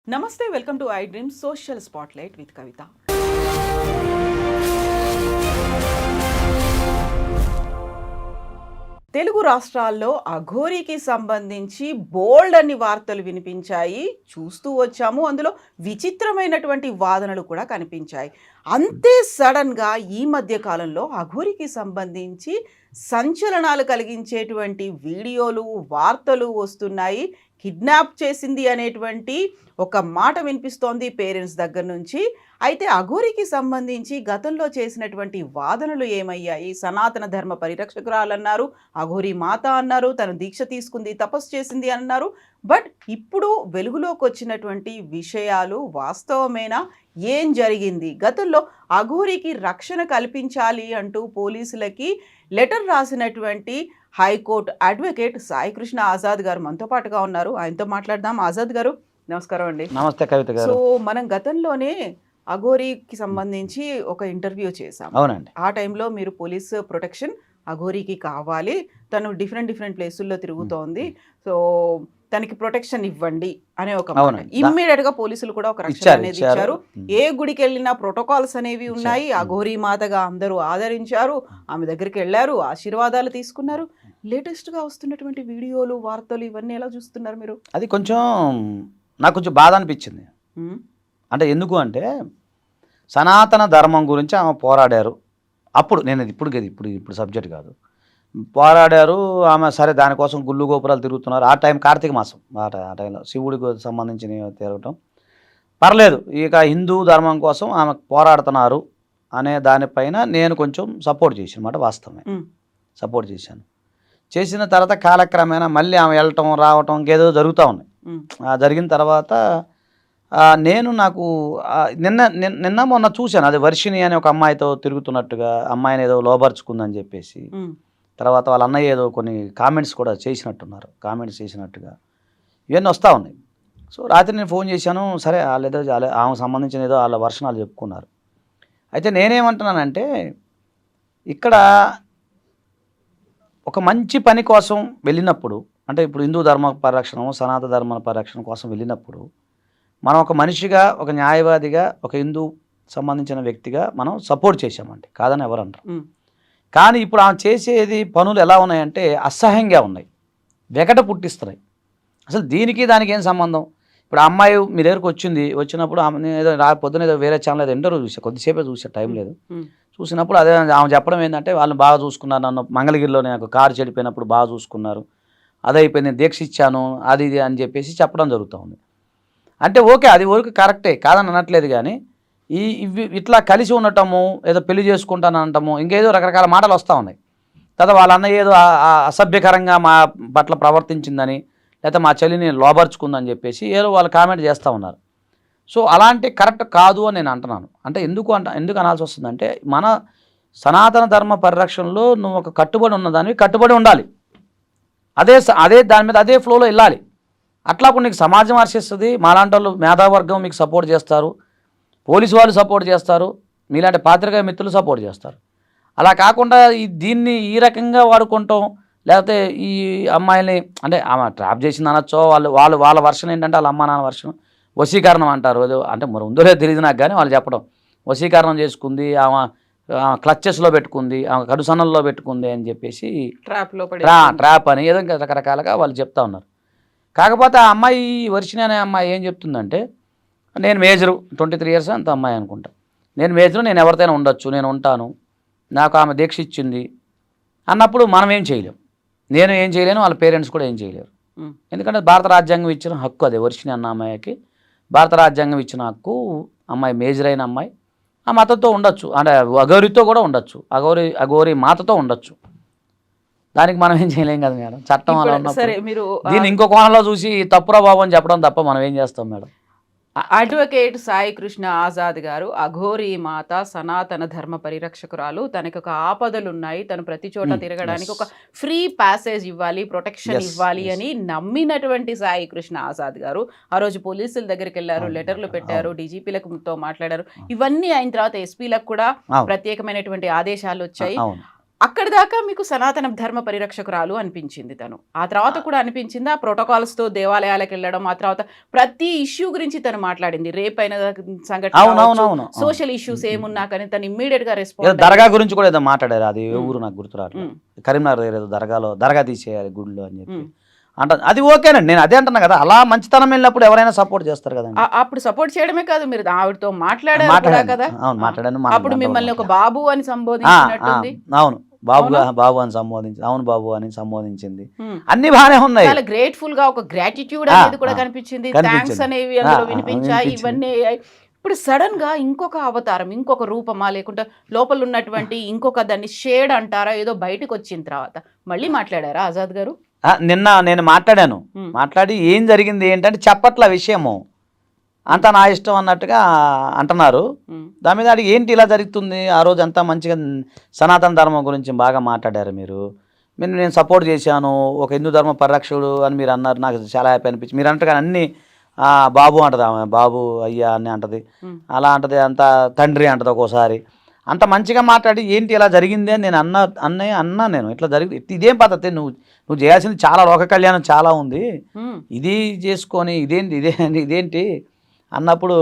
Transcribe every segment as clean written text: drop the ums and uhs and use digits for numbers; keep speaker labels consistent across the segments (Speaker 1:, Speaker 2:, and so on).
Speaker 1: నమస్తే, welcome to I dream social spotlight with Kavitha. Telugu రాష్ట్రాల్లో అఘోరీకి సంబంధించి బోల్డ్ అన్ని వార్తలు వినిపించాయి, చూస్తూ వచ్చాము. అందులో విచిత్రమైనటువంటి వాదనలు కూడా కనిపించాయి. అంతే సడన్గా ఈ మధ్య కాలంలో అఘోరీకి సంబంధించి సంచలనాలు కలిగించేటువంటి వీడియోలు, వార్తలు వస్తున్నాయి. కిడ్నాప్ చేసింది అనేటువంటి ఒక మాట వినిపిస్తోంది పేరెంట్స్ దగ్గర నుంచి. అయితే అఘోరీకి సంబంధించి గతంలో చేసినటువంటి వాదనలు ఏమయ్యాయి? సనాతన ధర్మ పరిరక్షకురాలన్నారు, అఘోరీ మాత అన్నారు, తను దీక్ష తీసుకుంది, తపస్సు చేసింది అన్నారు. బట్ ఇప్పుడు వెలుగులోకి వచ్చినటువంటి విషయాలు వాస్తవమేనా? ఏం జరిగింది? గతంలో అఘోరీకి రక్షణ కల్పించాలి అంటూ పోలీసులకి లెటర్ రాసినటువంటి హైకోర్టు అడ్వకేట్ సాయికృష్ణ ఆజాద్ గారు మనతో పాటుగా ఉన్నారు. ఆయనతో మాట్లాడదాం. ఆజాద్ గారు నమస్కారం అండి.
Speaker 2: నమస్తే కవిత గారు.
Speaker 1: సో మనం గతంలోనే అఘోరీకి సంబంధించి ఒక ఇంటర్వ్యూ చేశాం.
Speaker 2: అవునండి.
Speaker 1: ఆ టైంలో మీరు పోలీస్ ప్రొటెక్షన్ అఘోరీకి కావాలి, తను డిఫరెంట్ ప్లేసుల్లో తిరుగుతోంది, సో తనకి ప్రొటెక్షన్ ఇవ్వండి అనే ఒక ఇమ్మీడియట్ గా పోలీసులు కూడా ఒక రక్షణ అనేది ఇచ్చారు. ఏ గుడికి వెళ్ళినా ప్రోటోకాల్స్ అనేవి ఉన్నాయి. అఘోరీ మాతగా అందరూ ఆదరించారు, ఆమె దగ్గరికి వెళ్ళారు, ఆశీర్వాదాలు తీసుకున్నారు. లేటెస్ట్ గా వస్తున్నటువంటి వీడియోలు, వార్తలు ఇవన్నీ ఎలా చూస్తున్నారు మీరు?
Speaker 2: అది కొంచెం నాకు కొంచెం బాధ అనిపించింది. అంటే ఎందుకు అంటే సనాతన ధర్మం గురించి ఆమె పోరాడారు. అప్పుడు నేను ఇప్పుడు సబ్జెక్ట్ కాదు, పోరాడారు ఆమె. సరే, దానికోసం గుళ్ళు గోపురాలు తిరుగుతున్నారు. ఆ టైం కార్తీక మాసం, ఆ టైంలో శివుడికి సంబంధించిన తిరగటం పర్లేదు. ఇక హిందూ ధర్మం కోసం ఆమె పోరాడుతున్నారు అనే దానిపైన నేను కొంచెం సపోర్ట్ చేశాను అన్నమాట. వాస్తవమే సపోర్ట్ చేశాను. చేసిన తర్వాత కాలక్రమేణా మళ్ళీ ఆమె వెళ్ళటం రావటం ఇంకేదో జరుగుతూ ఉన్నాయి. జరిగిన తర్వాత నాకు నిన్న మొన్న చూశాను, అది వర్షిణి అనే ఒక అమ్మాయితో తిరుగుతున్నట్టుగా, అమ్మాయిని ఏదో లోబర్చుకుందని చెప్పేసి. తర్వాత వాళ్ళ అన్నయ్య ఏదో కొన్ని కామెంట్స్ కూడా చేసినట్టున్నారు, కామెంట్స్ చేసినట్టుగా ఇవన్నీ వస్తూ ఉన్నాయి. సో రాత్రి నేను ఫోన్ చేశాను. సరే, వాళ్ళు ఏదో ఆమెకు సంబంధించిన ఏదో వాళ్ళ వర్షనాలు చెప్పుకున్నారు. అయితే నేనేమంటున్నానంటే, ఇక్కడ ఒక మంచి పని కోసం వెళ్ళినప్పుడు, అంటే ఇప్పుడు హిందూ ధర్మ పరిరక్షణ, సనాతన ధర్మ పరిరక్షణ కోసం వెళ్ళినప్పుడు మనం ఒక మనిషిగా, ఒక న్యాయవాదిగా, ఒక హిందూ సంబంధించిన వ్యక్తిగా మనం సపోర్ట్ చేశామండి, కాదని ఎవరు అంటారు. కానీ ఇప్పుడు ఆమె చేసేది పనులు ఎలా ఉన్నాయంటే అసహ్యంగా ఉన్నాయి, వెగట పుట్టిస్తున్నాయి. అసలు దీనికి దానికి ఏం సంబంధం? ఇప్పుడు ఆ అమ్మాయి మీ దగ్గరకు వచ్చినప్పుడు ఆమె ఏదో పొద్దున ఏదో వేరే ఛానల్ ఏదో ఇంటర్వ్యూ చూసా, కొద్దిసేపే చూసా, టైం లేదు. చూసినప్పుడు అదే ఆమె చెప్పడం ఏంటంటే, వాళ్ళని బాగా చూసుకున్నారు, నన్ను మంగళగిరిలో నాకు కారు చెడిపోయినప్పుడు బాగా చూసుకున్నారు, అదే అయిపోయింది, నేను దీక్ష ఇచ్చాను, అది ఇది అని చెప్పేసి చెప్పడం జరుగుతూ ఉంది. అంటే ఓకే, అది వరకు కరెక్టే, కాదని అనట్లేదు. కానీ ఇట్లా కలిసి ఉండటము, ఏదో పెళ్లి చేసుకుంటాను అనటము, ఇంకేదో రకరకాల మాటలు వస్తూ ఉన్నాయి. తర్వాత వాళ్ళ అన్నయ్య ఏదో అసభ్యకరంగా మా పట్ల ప్రవర్తించిందని, లేకపోతే మా చెల్లిని లోబర్చుకుందని చెప్పేసి ఏదో వాళ్ళు కామెంట్ చేస్తూ ఉన్నారు. సో అలాంటి కరెక్ట్ కాదు అని నేను అంటున్నాను. అంటే ఎందుకు అనాల్సి వస్తుందంటే, మన సనాతన ధర్మ పరిరక్షణలో నువ్వు ఒక కట్టుబడి ఉన్నదానివి కట్టుబడి ఉండాలి, అదే దాని మీద అదే ఫ్లోలో వెళ్ళాలి. అట్లా అప్పుడు నీకు సమాజం హర్షిస్తుంది, మాలాంటి వాళ్ళు మేధావర్గం మీకు సపోర్ట్ చేస్తారు, పోలీసు వాళ్ళు సపోర్ట్ చేస్తారు, మీలాంటి పాత్రికేయ మిత్రులు సపోర్ట్ చేస్తారు. అలా కాకుండా దీన్ని ఈ రకంగా వాడుకుంటాం, లేకపోతే ఈ అమ్మాయిని అంటే ఆమె ట్రాప్ చేసింది అనొచ్చో, వాళ్ళ వర్షన్ ఏంటంటే వాళ్ళ అమ్మ నాన్న వర్షన్ వశీకరణం అంటారు. అంటే మరి ఉందో లేదో తెలియదు నాకు, కానీ వాళ్ళు చెప్పడం వశీకరణం చేసుకుంది, ఆమె క్లచెస్లో పెట్టుకుంది, ఆమె కడుసన్నల్లో పెట్టుకుంది అని చెప్పేసి ట్రాప్ అని ఏదో రకరకాలుగా వాళ్ళు చెప్తా ఉన్నారు. కాకపోతే ఆ అమ్మాయి వర్షిణి అనే అమ్మాయి ఏం చెప్తుందంటే, నేను మేజరు 23 years అంత అమ్మాయి అనుకుంటా, నేను మేజరు, నేను ఎవరితోనే ఉండొచ్చు, నేను ఉంటాను, నాకు ఆమె దీక్ష ఇచ్చింది అన్నప్పుడు మనం ఏం చేయలేం. నేను ఏం చేయలేను, వాళ్ళ పేరెంట్స్ కూడా ఏం చేయలేరు. ఎందుకంటే భారత రాజ్యాంగం ఇచ్చిన హక్కు అదే. వర్షిణి అన్న అమ్మాయికి భారత రాజ్యాంగం ఇచ్చిన హక్కు, అమ్మాయి మేజర్ అయిన అమ్మాయి ఆ మాతతో ఉండొచ్చు, అంటే అఘోరితో కూడా ఉండొచ్చు, అఘోరి మాతతో ఉండొచ్చు. దానికి మనం ఏం చేయలేం కదా మేడం, చట్టం అలా ఉన్నప్పుడు. దీన్ని ఇంకో కోణంలో చూసి తప్పురా బాబు అని చెప్పడం తప్ప మనం ఏం చేస్తాం మేడం?
Speaker 1: అడ్వకేట్ సాయికృష్ణ ఆజాద్ గారు, అఘోరీ మాత సనాతన ధర్మ పరిరక్షకురాలు, తనకి ఒక ఆపదలు ఉన్నాయి, తను ప్రతి చోట తిరగడానికి ఒక ఫ్రీ ప్యాసేజ్ ఇవ్వాలి, ప్రొటెక్షన్ ఇవ్వాలి అని నమ్మినటువంటి సాయికృష్ణ ఆజాద్ గారు ఆ రోజు పోలీసుల దగ్గరికి వెళ్ళారు, లెటర్లు పెట్టారు, డీజీపీలతో మాట్లాడారు. ఇవన్నీ అయిన తర్వాత ఎస్పీలకు కూడా ప్రత్యేకమైనటువంటి ఆదేశాలు వచ్చాయి. అక్కడి దాకా మీకు సనాతన ధర్మ పరిరక్షకురాలు అనిపించింది తను. ఆ తర్వాత కూడా అనిపించింది ఆ ప్రోటోకాల్స్తో దేవాలయాలకు వెళ్ళడం, ఆ తర్వాత ప్రతి ఇష్యూ గురించి తను మాట్లాడింది. రేప్ అయిన సంఘటన కావచ్చు,
Speaker 2: అవునవునవును
Speaker 1: సోషల్ ఇష్యూస్ ఏమున్నా కానీ తను ఇమ్మీడియట్ గా
Speaker 2: ఏదో
Speaker 1: రెస్పాండ్
Speaker 2: దర్గా గురించి కూడా ఏదో మాట్లాడారు, అది ఏ
Speaker 1: ఉమ్,
Speaker 2: ఊరు నాకు గుర్తు రావట్లేదు.
Speaker 1: ఉమ్,
Speaker 2: కరీంనగర్ దగ్గర ఏదో దర్గా తీసేయాలి గుడిలో అని చెప్పి
Speaker 1: ఉమ్.
Speaker 2: అంట. అది ఓకేనండి, నేను అదే అంటున్నా కదా, అలా మంచితనం వెళ్ళినప్పుడు ఎవరైనా సపోర్ట్ చేస్తారు కదండి.
Speaker 1: అప్పుడు సపోర్ట్ చేయడమే కాదు, మీరు ఆవిడతో మాట్లాడారు కూడా
Speaker 2: మాట్లాడాను,
Speaker 1: కదా.
Speaker 2: అవును
Speaker 1: ఆ,
Speaker 2: మాట్లాడాను. మనం
Speaker 1: అప్పుడు
Speaker 2: దాంట్లో
Speaker 1: మిమ్మల్ని ఒక
Speaker 2: మాట్లాడాను.
Speaker 1: బాబు అని
Speaker 2: ఆ, ఆ,
Speaker 1: సంబోధించినట్టుంది.
Speaker 2: అవును బాబుగా,
Speaker 1: అవునా?
Speaker 2: బాబు అని సంబోధించింది, అవును బాబు అని సంబోధించింది.
Speaker 1: ఉమ్.
Speaker 2: అన్ని బాగానే ఉన్నాయి.
Speaker 1: చాలా గ్రేట్ఫుల్ గా ఒక గ్రాటిట్యూడ్
Speaker 2: ఆ,
Speaker 1: అనేది కూడా
Speaker 2: ఆ,
Speaker 1: కనిపించింది, థ్యాంక్స్
Speaker 2: కనిపించింది.
Speaker 1: అనేవి
Speaker 2: ఆ,
Speaker 1: అందులో
Speaker 2: ఆ,
Speaker 1: వినిపించాయి,
Speaker 2: వినిపించింది.
Speaker 1: ఇవన్నీ అయ్యాయి. ఇప్పుడు సడన్ గా ఇంకొక అవతారం, ఇంకొక రూపమా, లేకుంటే లోపల ఉన్నటువంటి ఇంకొక దాన్ని షేడ్ అంటారా, ఏదో బయటకు వచ్చిన తర్వాత మళ్ళీ మాట్లాడారా ఆజాద్ గారు?
Speaker 2: నిన్న నేను మాట్లాడాను,
Speaker 1: ఉమ్,
Speaker 2: మాట్లాడి ఏం జరిగింది ఏంటంటే చెప్పట్ల విషయము అంతా నా ఇష్టం అన్నట్టుగా అంటున్నారు.
Speaker 1: ఉమ్,
Speaker 2: దాని మీద అడిగి ఏంటి ఇలా జరుగుతుంది, ఆ రోజు అంతా మంచిగా సనాతన ధర్మం గురించి బాగా మాట్లాడారు మీరు, నేను సపోర్ట్ చేశాను, ఒక హిందూ ధర్మ పరిరక్షకుడు అని మీరు అన్నారు, నాకు చాలా హ్యాపీ అనిపించింది. మీరు అంటారు కానీ అన్ని బాబు అంటది, ఆమె బాబు అయ్యా అని అంటది,
Speaker 1: ఉమ్,
Speaker 2: అలా అంటది, అంత తండ్రి అంటది ఒక్కోసారి. అంత మంచిగా మాట్లాడి ఏంటి ఇలా జరిగింది అని నేను అన్నా నేను ఇట్లా జరిగింది, ఇదేం పద్ధతి, నువ్వు చేయాల్సింది చాలా, లోక కళ్యాణం చాలా ఉంది,
Speaker 1: ఉమ్,
Speaker 2: ఇది చేసుకొని ఇదేంటి అన్నప్పుడు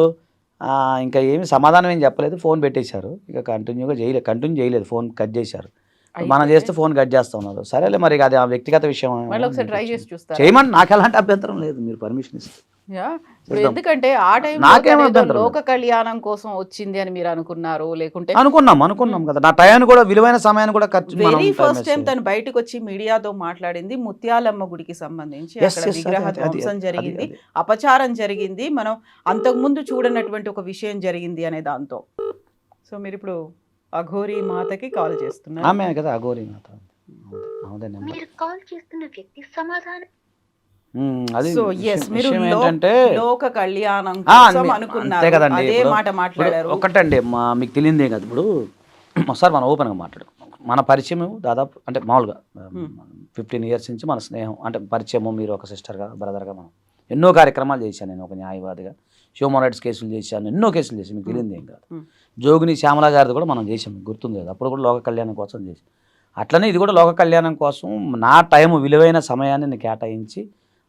Speaker 2: ఇంకా ఏమి సమాధానం ఏం చెప్పలేదు, ఫోన్ పెట్టేశారు. ఇక కంటిన్యూ చేయలేదు, ఫోన్ కట్ చేశారు. మనం
Speaker 1: అయితే
Speaker 2: చేస్తే ఫోన్ కట్ చేస్తూ ఉన్నారు. సరేలే మరి అది ఆ వ్యక్తిగత విషయం
Speaker 1: మళ్ళీ ఒకసారి ట్రై చేసి చూస్తారా?
Speaker 2: చేయమని నాకు ఎలాంటి అభ్యంతరం లేదు, మీరు పర్మిషన్ ఇస్తే
Speaker 1: యా, ఇప్పుడు
Speaker 2: చేద్దాం.
Speaker 1: ఎందుకంటే ఆ టైంలో
Speaker 2: నాకేం
Speaker 1: తనేదో
Speaker 2: అభ్యంతరం లేదు.
Speaker 1: లోక కళ్యాణం కోసం వచ్చింది అని మీరు అనుకున్నారు, లేకుంటే
Speaker 2: అనుకున్నాం కదా, నా టయాన్ని కూడా, విలువైన సమయాన్ని కూడా ఖర్చు మనం
Speaker 1: very
Speaker 2: time
Speaker 1: first time
Speaker 2: waste
Speaker 1: తను బయటకు వచ్చి మీడియాతో మాట్లాడింది ముత్యాలమ్మ గుడికి సంబంధించి.
Speaker 2: Yes,
Speaker 1: అక్కడ
Speaker 2: yes,
Speaker 1: విగ్రహ
Speaker 2: అది
Speaker 1: ధ్వంసం
Speaker 2: అది
Speaker 1: జరిగింది,
Speaker 2: అది
Speaker 1: అపచారం జరిగింది, మనం అంతకుముందు చూడనటువంటి ఒక విషయం జరిగింది అనే దాంతో. సో మీరు ఇప్పుడు అఘోరి మాతకి కాల్ చేస్తున్నారు.
Speaker 2: ఆమె కదా అఘోరి మాత, అవుదే నెంబర్.
Speaker 3: మీరు కాల్ చేస్తున్న వ్యక్తి సమాధానం
Speaker 2: అది
Speaker 1: సో ఎస్, మీరు
Speaker 2: విషయం ఏంటంటే
Speaker 1: లోక కళ్యాణం కోసం
Speaker 2: అంతే
Speaker 1: అనుకున్నారు,
Speaker 2: కదండి.
Speaker 1: అదే
Speaker 2: ఇప్పుడు
Speaker 1: మాట మాట్లాడారు.
Speaker 2: ఒకటండి, మీకు తెలియదే కదా, ఇప్పుడు ఒకసారి మనం ఓపెన్గా మాట్లాడుకున్నాం. మన పరిచయం దాదాపు అంటే మామూలుగా 15 years నుంచి మన స్నేహం, అంటే పరిచయము, మీరు ఒక సిస్టర్గా, బ్రదర్గా, మనం ఎన్నో కార్యక్రమాలు చేశాను. నేను ఒక న్యాయవాదిగా హ్యూమన్ రైట్స్ కేసులు చేశాను, ఎన్నో కేసులు చేశాను, మీకు తెలియదు ఏం కాదు. జోగిని శ్యామల గారిది కూడా మనం చేసాం, మీకు గుర్తుంది కదా, అప్పుడు కూడా లోక కళ్యాణం కోసం చేసాం. అట్లనే ఇది కూడా లోక కళ్యాణం కోసం నా టైం, విలువైన సమయాన్ని నేను కేటాయించి,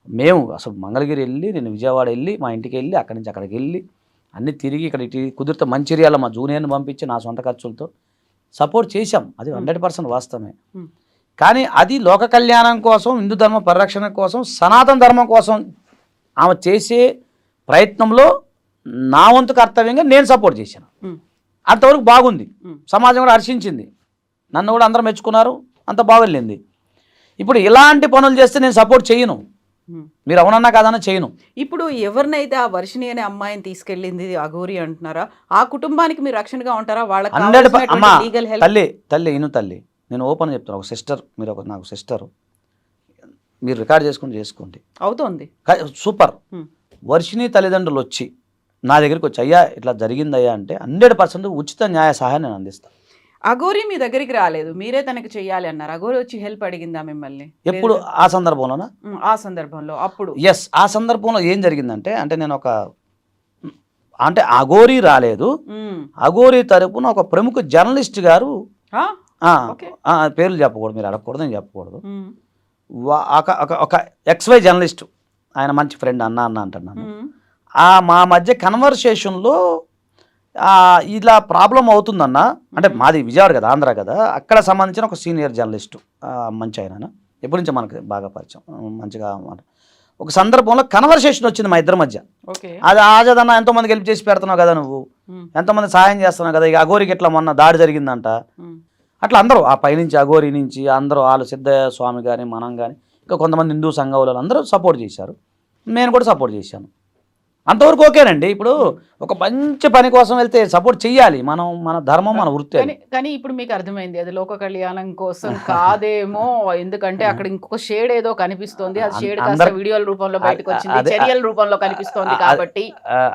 Speaker 2: మేము అసలు మంగళగిరి వెళ్ళి, నేను విజయవాడ వెళ్ళి, మా ఇంటికి వెళ్ళి, అక్కడి నుంచి అక్కడికి వెళ్ళి అన్నీ తిరిగి, ఇక్కడ ఇటు కుదిరితే మంచిర్యాల మా జూనియర్ని పంపించి నా సొంత ఖర్చులతో సపోర్ట్ చేశాం. అది 100% వాస్తవమే. కానీ అది లోక కళ్యాణం కోసం, హిందూ ధర్మ పరిరక్షణ కోసం, సనాతన ధర్మం కోసం ఆమె చేసే ప్రయత్నంలో నా వంతు కర్తవ్యంగా నేను సపోర్ట్ చేశాను. అంతవరకు బాగుంది, సమాజం కూడా హర్షించింది, నన్ను కూడా అందరూ మెచ్చుకున్నారు, అంత బాగోలేంది. ఇప్పుడు ఇలాంటి పనులు చేస్తే నేను సపోర్ట్ చేయను, మీరు అవునన్నా కాదన్నా చేయను.
Speaker 1: ఇప్పుడు ఎవరినైతే ఆ వర్షిణి అనే అమ్మాయిని తీసుకెళ్ళింది అఘోరి అంటున్నారా, ఆ కుటుంబానికి మీరు రక్షణగా ఉంటారా? వాళ్ళకి
Speaker 2: అమ్మా
Speaker 1: లీగల్ హెల్ప్?
Speaker 2: తల్లి నేను ఓపెన్ చెప్తాను, ఒక సిస్టర్, మీరు నాకు సిస్టర్, మీరు రికార్డ్ చేసుకోండి
Speaker 1: అవుతోంది.
Speaker 2: సూపర్. వర్షిణి తల్లిదండ్రులు వచ్చి నా దగ్గరికి వచ్చి, అయ్యా ఇట్లా జరిగిందయ్యా అంటే 100% ఉచిత న్యాయ సహాయం నేను అందిస్తాను.
Speaker 1: అఘోరి మీ దగ్గరికి రాలేదు, మీరే తనకి చెయ్యాలి అన్నారు. అఘోరి వచ్చి హెల్ప్ అడిగిందా మిమ్మల్ని?
Speaker 2: ఎప్పుడు? ఆ సందర్భంలోనా?
Speaker 1: ఆ సందర్భంలో. అప్పుడు
Speaker 2: ఎస్, ఆ సందర్భంలో ఏం జరిగిందంటే, అంటే నేను అంటే అఘోరి రాలేదు, అఘోరి తరపున ఒక ప్రముఖ జర్నలిస్ట్ గారు, పేర్లు చెప్పకూడదు, మీరు అడగకూడదు, నేను చెప్పకూడదు, ఒక XY జర్నలిస్ట్, ఆయన మంచి ఫ్రెండ్, అన్న అంటున్నాను, మా మధ్య కన్వర్సేషన్లో ఇలా ప్రాబ్లం అవుతుందన్న, అంటే మాది విజయవాడ కదా, ఆంధ్ర కదా, అక్కడ సంబంధించిన ఒక సీనియర్ జర్నలిస్టు, మంచి ఆయన, ఎప్పటి నుంచో మనకి బాగా పరిచయం, మంచిగా ఒక సందర్భంలో కన్వర్సేషన్ వచ్చింది మా ఇద్దరి మధ్య. అది ఆజాదన్న ఎంతోమందికి హెల్ప్ చేసి పెడుతున్నావు కదా నువ్వు, ఎంతోమంది సహాయం చేస్తున్నావు కదా, ఇక అఘోరికి ఇట్లా మొన్న దాడి జరిగిందంట, అట్లా అందరూ ఆ పైనుంచి అఘోరి నుంచి అందరూ, వాళ్ళు సిద్ధయ్య స్వామి కానీ, మనం కానీ, ఇంకా కొంతమంది హిందూ సంఘాలు అందరూ సపోర్ట్ చేశారు, నేను కూడా సపోర్ట్ చేశాను. అంతవరకు ఓకేనండి. ఇప్పుడు ఒక మంచి పని కోసం వెళ్తే సపోర్ట్ చెయ్యాలి, మనం మన ధర్మం, మన వృత్తి.
Speaker 1: కానీ ఇప్పుడు మీకు అర్థమైంది అది లోక కళ్యాణం కోసం కాదేమో, ఎందుకంటే అక్కడ ఇంకొక షేడ్ ఏదో కనిపిస్తోంది, అది షేడ్ కాస్త వీడియోల రూపంలో బయటకు వచ్చింది, చర్యల రూపంలో కనిపిస్తోంది కాబట్టి.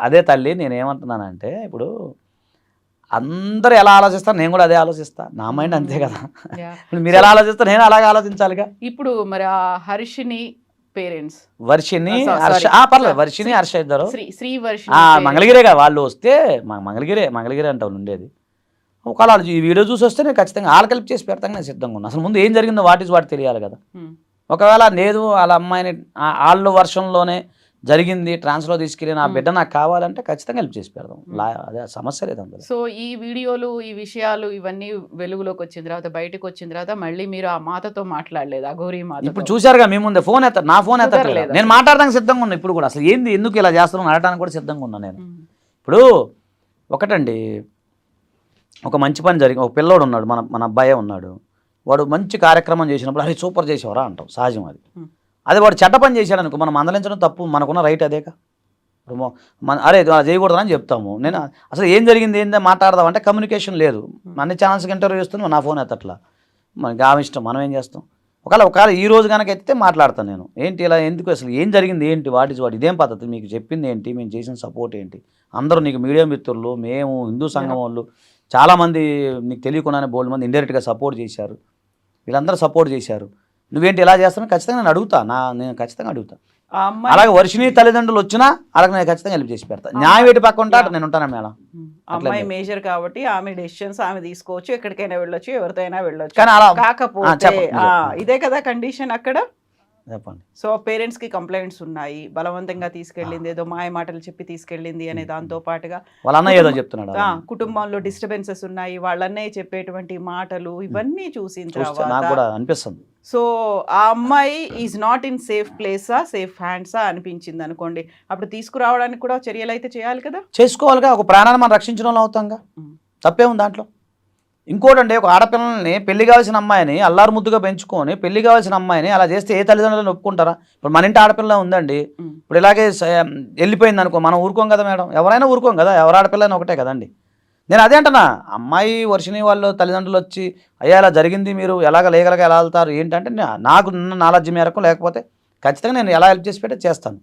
Speaker 2: అదే తల్లి, నేను ఏమంటున్నానంటే, ఇప్పుడు అందరూ ఎలా ఆలోచిస్తారు నేను కూడా అదే ఆలోచిస్తా, నా మైండ్ అంతే కదా, మీరు ఎలా ఆలోచిస్తారు నేను అలాగే ఆలోచించాలిగా.
Speaker 1: ఇప్పుడు మరి ఆ హర్షిని పేరెంట్స్,
Speaker 2: వర్షిని పర్లేదు, వర్షిని హర్ష ఇద్దరు
Speaker 1: శ్రీ వర్షిని
Speaker 2: మంగళగిరేగా వాళ్ళు వస్తే, మంగళగిరే అంటే ఉండేది, ఒకవేళ వాళ్ళు ఈ వీడియో చూసి వస్తే నేను ఖచ్చితంగా వాళ్ళకి హెల్ప్ చేసి పెడతాను, నేను సిద్ధంగా ఉన్నా. అసలు ముందు ఏం జరిగిందో వాటి తెలియాలి కదా. ఒకవేళ లేదు వాళ్ళ అమ్మాయిని వాళ్ళ వర్షంలోనే జరిగింది, ట్రాన్స్లో తీసుకెళ్ళి నా బిడ్డ నాకు కావాలంటే ఖచ్చితంగా హెల్ప్ చేసి పెడదాం, అదే సమస్య లేదు అందులో.
Speaker 1: సో ఈ వీడియోలు, ఈ విషయాలు ఇవన్నీ వెలుగులోకి వచ్చిన తర్వాత, బయటకు వచ్చిన తర్వాత మళ్ళీ మీరు ఆ మాతతో మాట్లాడలేదు, అఘోరీ మాత?
Speaker 2: ఇప్పుడు చూశారుగా మీ ముందే, ఫోన్ ఎత్తారు, నా ఫోన్ ఎత్తలేదు. నేను మాట్లాడడానికి సిద్ధంగా ఉన్నా ఇప్పుడు కూడా. అసలు ఏంది, ఎందుకు ఇలా చేస్తున్నాను అనడానికి కూడా సిద్ధంగా ఉన్నా నేను. ఇప్పుడు ఒకటండి, ఒక మంచి పని జరిగి ఒక పిల్లోడు ఉన్నాడు, మన అబ్బాయే ఉన్నాడు, వాడు మంచి కార్యక్రమం చేసినప్పుడు అరే సూపర్ చేసేవారా అంటాం, సహజం అది. అదే వాడు చెడ్డ పని చేశాడు అనుకో, మనం మందలించడం తప్పు, మనకున్న రైట్ అదేగా. ఇప్పుడు అరే అలా చేయకూడదని చెప్తాము. నేను అసలు ఏం జరిగింది ఏందో మాట్లాడదాం అంటే కమ్యూనికేషన్ లేదు. అన్ని ఛానల్స్కి ఇంటర్వ్యూ ఇస్తున్నాం, నా ఫోన్ ఎత్తట్లా, మనకి ఆ ఇష్టం, మనం ఏం చేస్తాం. ఒకవేళ ఈ రోజు కనుక ఎత్తితే మాట్లాడతాను నేను, ఏంటి ఇలా ఎందుకు, అసలు ఏం జరిగింది ఏంటి, వాటి ఇదేం పద్ధతి, మీకు చెప్పింది ఏంటి, మేము చేసిన సపోర్ట్ ఏంటి, అందరూ నీకు మీడియా మిత్రులు, మేము హిందూ సంఘం వాళ్ళు చాలామంది నీకు తెలియకుండానే బోల్డ్ మంది ఇండైరెక్ట్గా సపోర్ట్ చేశారు, వీళ్ళందరూ సపోర్ట్ చేశారు, నువ్వేంటి ఇలా చేస్తాను ఖచ్చితంగా నేను అడుగుతా, నేను ఖచ్చితంగా అడుగుతా. అలాగే వర్షిణి తల్లిదండ్రులు వచ్చినా అలాగే నేను ఖచ్చితంగా హెల్ప్ చేసి పెడతా. న్యాయం వేటి పక్క ఉంటా నేను ఉంటాను మేడం.
Speaker 1: అమ్మాయి మేజర్ కాబట్టి ఆమె డెసిషన్స్ ఆమె తీసుకోవచ్చు, ఎక్కడికైనా వెళ్ళొచ్చు, ఎవరితో అయినా వెళ్ళొచ్చు.
Speaker 2: కానీ అలా
Speaker 1: కాకపోతే ఇదే కదా కండిషన్ అక్కడ.
Speaker 2: చెప్పండి.
Speaker 1: సో పేరెంట్స్ కి కంప్లైంట్స్ ఉన్నాయి, బలవంతంగా తీసుకెళ్ళింది, ఏదో మాయ మాటలు చెప్పి తీసుకెళ్ళింది అనే దాంతో పాటుగా
Speaker 2: వాళ్ళ అన్నయ్య ఏదో చెప్తున్నాడు,
Speaker 1: కుటుంబంలో డిస్టర్బెన్సెస్ ఉన్నాయి, వాళ్ళ అన్నయ్య చెప్పేటువంటి మాటలు ఇవన్నీ చూసిన
Speaker 2: నాకు
Speaker 1: తర్వాత
Speaker 2: కూడా అనిపిస్తుంది.
Speaker 1: సో ఆ అమ్మాయి ఈజ్ నాట్ ఇన్ సేఫ్ ప్లేసా, సేఫ్ హ్యాండ్సా అనిపించింది అనుకోండి, అప్పుడు తీసుకురావడానికి కూడా చర్యలు అయితే చేయాలి కదా.
Speaker 2: చేసుకోవాలిగా, ఒక ప్రాణాన్ని మనం రక్షించడం వాళ్ళు అవుతాంగా, తప్పే ఉంది దాంట్లో. ఇంకోటండి, ఒక ఆడపిల్లల్ని పెళ్లి కావాల్సిన అమ్మాయిని అల్లారు ముద్దుగా పెంచుకొని పెళ్లి కావాల్సిన అమ్మాయిని అలా చేస్తే ఏ తల్లిదండ్రులను ఒప్పుకుంటారా? ఇప్పుడు మన ఇంటి ఆడపిల్ల ఉందండి, ఇప్పుడు ఇలాగే వెళ్ళిపోయింది అనుకో, మనం ఊరుకోం కదా మేడం, ఎవరైనా ఊరుకోం కదా, ఎవరు ఆడపిల్లని ఒకటే కదండి. నేను అదే అంటున్నా, అమ్మాయి వర్షిణి వాళ్ళు తల్లిదండ్రులు వచ్చి అయ్యా ఇలా జరిగింది, మీరు ఎలాగ లీగల్గా ఎలా వెళ్తారు ఏంటంటే, నాకు నాలెడ్జ్ మేరకు లేకపోతే ఖచ్చితంగా నేను ఎలా హెల్ప్ చేసి పెట్టి చేస్తాను.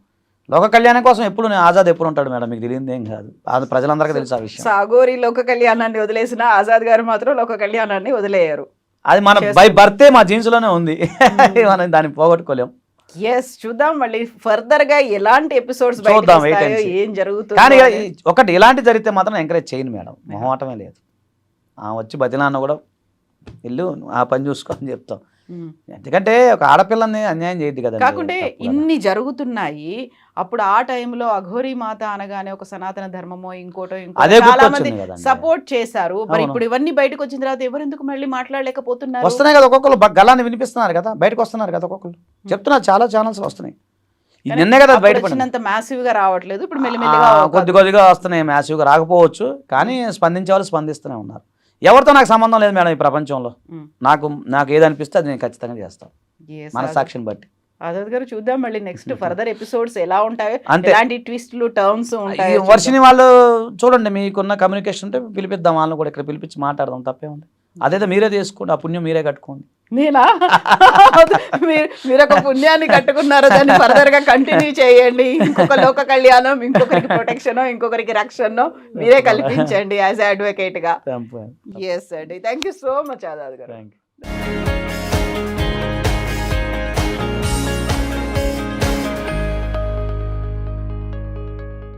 Speaker 2: లోక కళ్యాణం కోసం ఎప్పుడు నేను ఆజాద్ ఎప్పుడు ఉంటాడు మేడం, మీకు తెలియదు ఏం కాదు, అది ప్రజలందరికీ తెలుసు ఆ విషయం.
Speaker 1: సాగోరి లోక కళ్యాణాన్ని వదిలేసిన ఆజాద్ గారు మాత్రం లోక కళ్యాణాన్ని వదిలేయారు.
Speaker 2: అది మన బై బర్తే మా జీన్స్లోనే ఉంది, మనం దాన్ని పోగొట్టుకోలేం.
Speaker 1: ఎస్, చూద్దాం మళ్ళీ ఫర్దర్ గా ఎలాంటి ఎపిసోడ్స్
Speaker 2: చూద్దాం,
Speaker 1: ఏం జరుగుతుంది.
Speaker 2: కానీ ఒకటి ఇలాంటి జరిగితే మాత్రం ఎంకరేజ్ చేయను మేడం, మొహమాటమే లేదు. వచ్చి బతిలాన్న కూడా వెళ్ళు ఆ పని చూసుకో అని చెప్తాం, ఎందుకంటే ఒక ఆడపిల్లని అన్యాయం చేయద్దు కదా.
Speaker 1: కాకుంటే ఇన్ని జరుగుతున్నాయి, అప్పుడు ఆ టైంలో అఘోరీ మాత అనగానే ఒక సనాతన ధర్మమో ఇంకోటో చాలా మంది సపోర్ట్ చేశారు. మరి ఇప్పుడు ఇవన్నీ బయటకు వచ్చిన తర్వాత ఎవరు ఎందుకు మళ్ళీ మాట్లాడలేకపోతున్నారు?
Speaker 2: వస్తున్నాయి కదా, ఒక్కొక్కరు గల్లాన్ని వినిపిస్తున్నారు కదా, బయటకు వస్తున్నారు కదా, ఒక్కొక్కరు చెప్తున్నారు, చాలా ఛానల్స్ వస్తున్నాయి. నిన్నే కదా బయట
Speaker 1: మ్యాసివ్ గా రావట్లేదు, ఇప్పుడు మెల్లిమెల్లిగా
Speaker 2: కొద్దిగా వస్తున్నాయి. మ్యాసివ్ గా రాకపోవచ్చు, కానీ స్పందించే వాళ్ళు స్పందిస్తూనే ఉన్నారు. ఎవరితో నాకు సంబంధం లేదు మేడం ఈ ప్రపంచంలో, నాకు ఏదనిపిస్తే అది నేను ఖచ్చితంగా చేస్తాను, మనసాక్షిని బట్టి.
Speaker 1: ఆజాద్ గారు, చూద్దాం మళ్ళీ నెక్స్ట్ ఫర్దర్ ఎపిసోడ్స్ ఎలా ఉంటాయో, ఎలాంటి ట్విస్ట్లు టర్మ్స్ ఉంటాయి.
Speaker 2: వర్షిని వాళ్ళు చూడండి, మీకున్న కమ్యూనికేషన్ ఉంటే పిలిపిద్దాం, వాళ్ళని కూడా ఇక్కడ పిలిపించి మాట్లాడదాం, తప్పే ఉంది. అదేదో మీరే చేసుకోండి, ఆ పుణ్యం మీరే కట్టుకోండి.
Speaker 1: నేనా? మీరు ఒక పుణ్యాన్ని కట్టుకున్నారు, దాన్ని ఫర్దర్ గా కంటిన్యూ చేయండి. ఇంకొక లోక కళ్యాణం, ఇంకొకరికి ప్రొటెక్షన్, ఇంకొకరికి రక్షణ మీరే కల్పించండి యాజ్ అడ్వకేట్ గా. ఎస్ అండి, thank you so much Azad గారు.